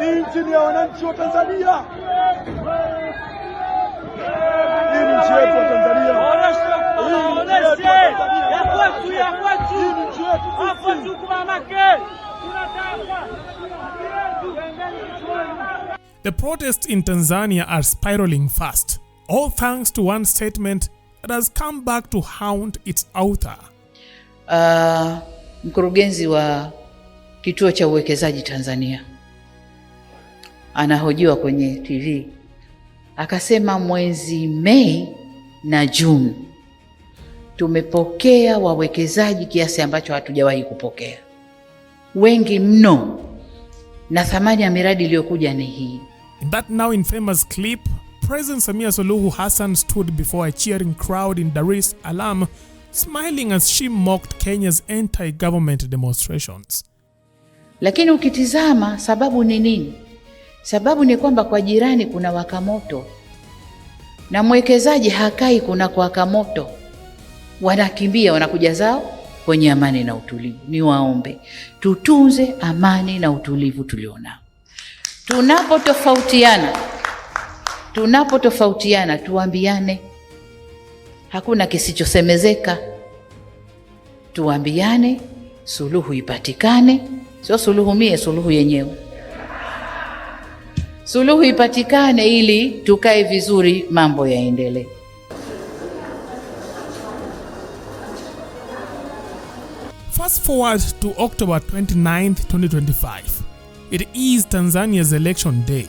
Nchi ni ya wananchi wa Tanzania. Hii ni nchi yetu ya Tanzania. The protests in Tanzania are spiraling fast, all thanks to one statement that has come back to haunt its author. Mkurugenzi wa kituo cha uwekezaji Tanzania anahojiwa kwenye TV akasema mwezi Mei na Juni tumepokea wawekezaji kiasi ambacho hatujawahi kupokea, wengi mno, na thamani ya miradi iliyokuja ni hii. In that now infamous clip, President Samia Suluhu Hassan stood before a cheering crowd in Dar es Salaam, smiling as she mocked Kenya's anti-government demonstrations. Lakini ukitizama sababu ni nini? Sababu ni kwamba kwa jirani kuna waka moto, na mwekezaji hakai kuna kuwaka moto, wanakimbia wanakuja zao kwenye amani na utulivu. Ni waombe tutunze amani na utulivu tulionao. Tunapotofautiana tuambiane, hakuna kisichosemezeka. Tuambiane, suluhu ipatikane, sio suluhu mie, suluhu yenyewe. Suluhu ipatikane ili tukae vizuri, mambo yaendelee. Fast forward to October 29, 2025. It is Tanzania's election day.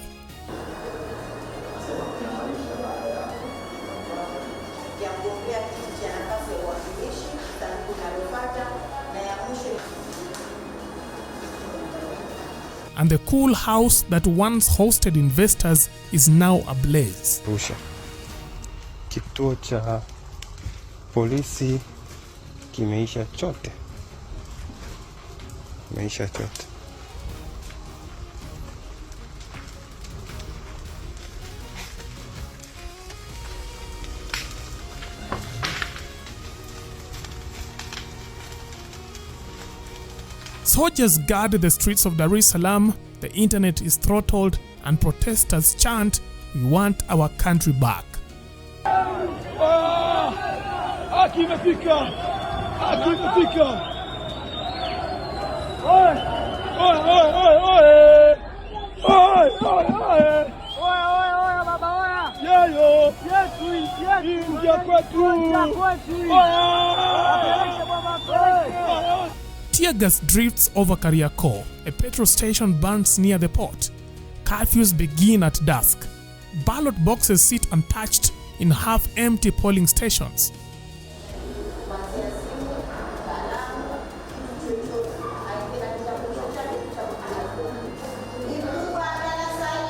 And the cool house that once hosted investors is now ablaze. Kituo cha polisi kimeisha chote. Soldiers guard the streets of Dar es Salaam, the internet is throttled, and protesters chant, "We want our country back." Tear gas drifts over Kariakoo. A petrol station burns near the port. Curfews begin at dusk. Ballot boxes sit untouched in half-empty polling stations.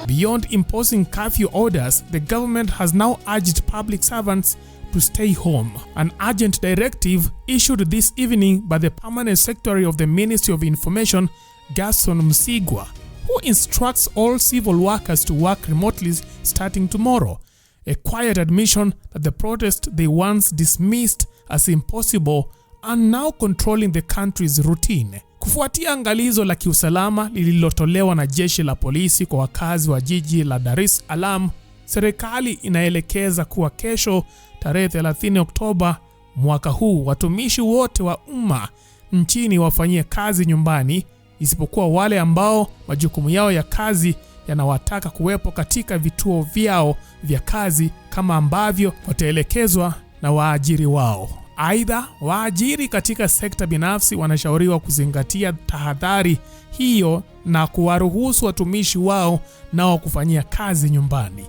Beyond imposing curfew orders, the government has now urged public servants to stay home. An urgent directive issued this evening by the Permanent Secretary of the Ministry of Information, Gerson Msigwa, who instructs all civil workers to work remotely starting tomorrow. A quiet admission that the protest they once dismissed as impossible are now controlling the country's routine. Kufuatia angalizo la kiusalama lililotolewa na jeshi la polisi kwa wakazi wa jiji la Dar es Salaam, serikali inaelekeza kuwa kesho tarehe 30 Oktoba mwaka huu watumishi wote wa umma nchini wafanyie kazi nyumbani, isipokuwa wale ambao majukumu yao ya kazi yanawataka kuwepo katika vituo vyao vya kazi kama ambavyo wataelekezwa na waajiri wao. Aidha, waajiri katika sekta binafsi wanashauriwa kuzingatia tahadhari hiyo na kuwaruhusu watumishi wao nao kufanyia kazi nyumbani.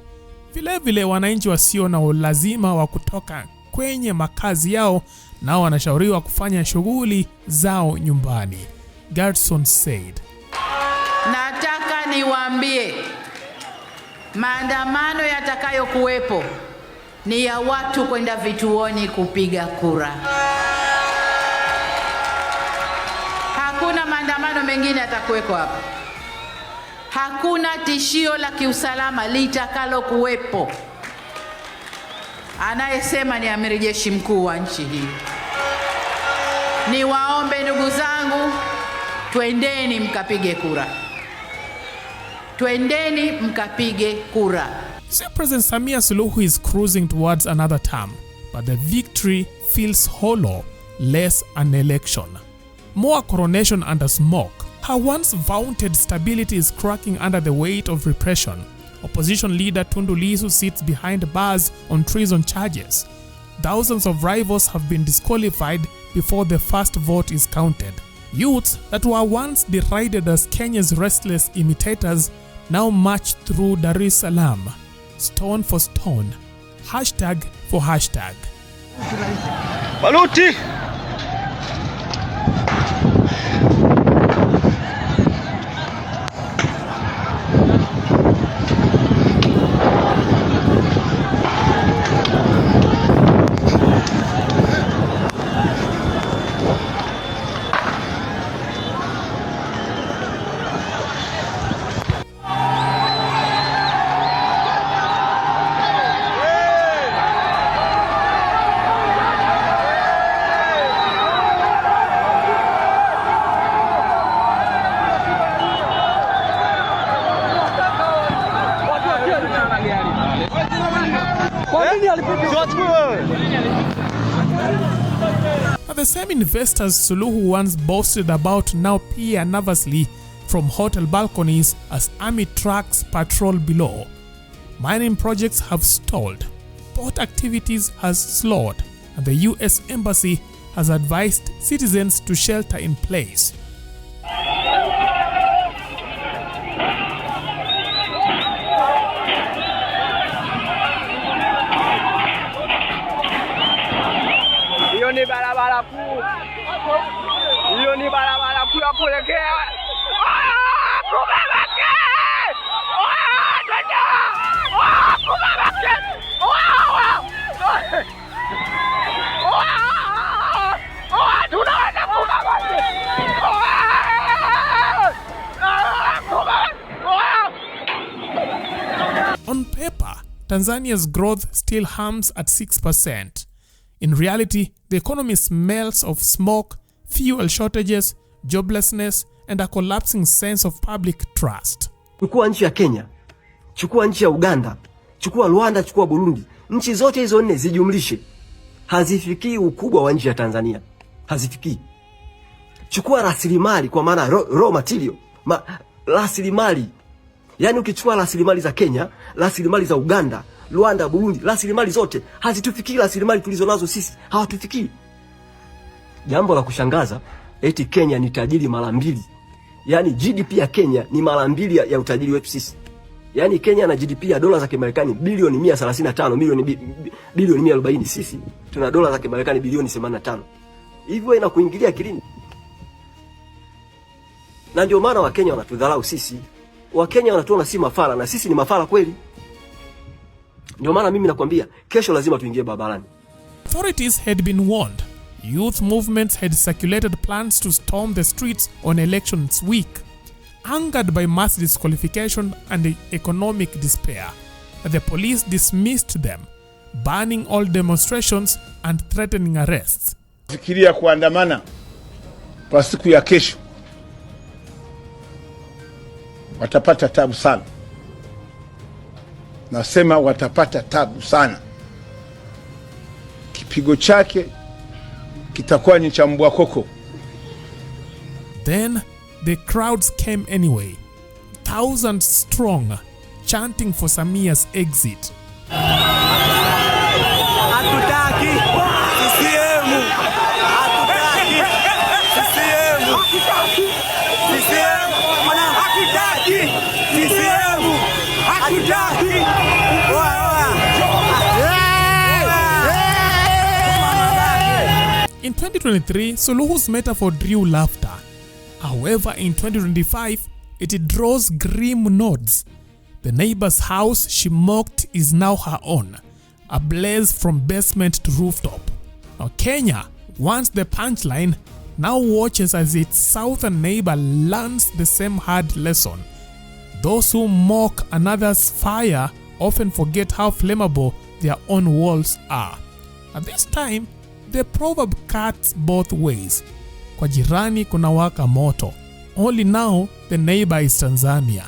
Vilevile, wananchi wasio na ulazima wa kutoka kwenye makazi yao nao wanashauriwa kufanya shughuli zao nyumbani. Gerson said. Nataka niwaambie, maandamano yatakayokuwepo ni ya watu kwenda vituoni kupiga kura. Hakuna maandamano mengine yatakuweko hapa. Hakuna tishio la kiusalama litakalo kuwepo. Anayesema ni amiri jeshi mkuu wa nchi hii. Niwaombe ndugu zangu, twendeni mkapige kura. twendeni mkapige kura. President Samia Suluhu is cruising towards another term, but the victory feels hollow, less an election. More coronation under smoke. Her once vaunted stability is cracking under the weight of repression. Opposition leader Tundu Lissu sits behind bars on treason charges. Thousands of rivals have been disqualified before the first vote is counted. Youths that were once derided as Kenya's restless imitators now march through Dar es Salaam, stone for stone, hashtag for hashtag. Baluti! The same investors Suluhu once boasted about now peer nervously from hotel balconies as army trucks patrol below. Mining projects have stalled, port activities has slowed, and the US Embassy has advised citizens to shelter in place. On paper, Tanzania's growth still hums at 6%. In reality, the economy smells of smoke, fuel shortages, joblessness, and a collapsing sense of public trust. Chukua nchi ya Kenya, chukua nchi ya Uganda, chukua Rwanda, chukua Burundi. Nchi zote hizo nne zijumlishe, hazifikii ukubwa wa nchi ya Tanzania. Hazifikii. Chukua rasilimali kwa maana raw material, rasilimali. Yani ukichukua rasilimali za Kenya, rasilimali za Uganda, Rwanda, Burundi, rasilimali zote hazitufikii rasilimali tulizonazo sisi. Hawatufikii. Jambo la kushangaza, eti Kenya ni tajiri mara mbili. Yani GDP ya Kenya ni mara mbili ya utajiri wetu sisi. Yani Kenya na GDP ya dola za Kimarekani bilioni 135, bilioni 140, sisi tuna dola za Kimarekani bilioni 85. Hivyo inakuingilia akilini. Na ndio maana Wakenya wanatudharau sisi. Wakenya wanatuona si mafala na sisi ni mafala kweli. Ndio maana mimi nakwambia kesho lazima tuingie barabarani. Authorities had been warned. Youth movements had circulated plans to storm the streets on elections week, angered by mass disqualification and economic despair. The police dismissed them, banning all demonstrations and threatening arrests. Fikiria kuandamana kwa siku ya kesho, watapata tabu sana. Nasema watapata tabu sana. Kipigo chake kitakuwa ni cha mbwa koko. Then the crowds came anyway, thousands strong, chanting for Samia's exit. In 2023, Suluhu's metaphor drew laughter. However, in 2025, it draws grim nods. The neighbor's house she mocked is now her own, ablaze from basement to rooftop. Now Kenya, once the punchline, now watches as its southern neighbor learns the same hard lesson. Those who mock another's fire often forget how flammable their own walls are. At this time, the proverb cuts both ways. Kwa jirani kunawaka moto. Only now the neighbor is Tanzania.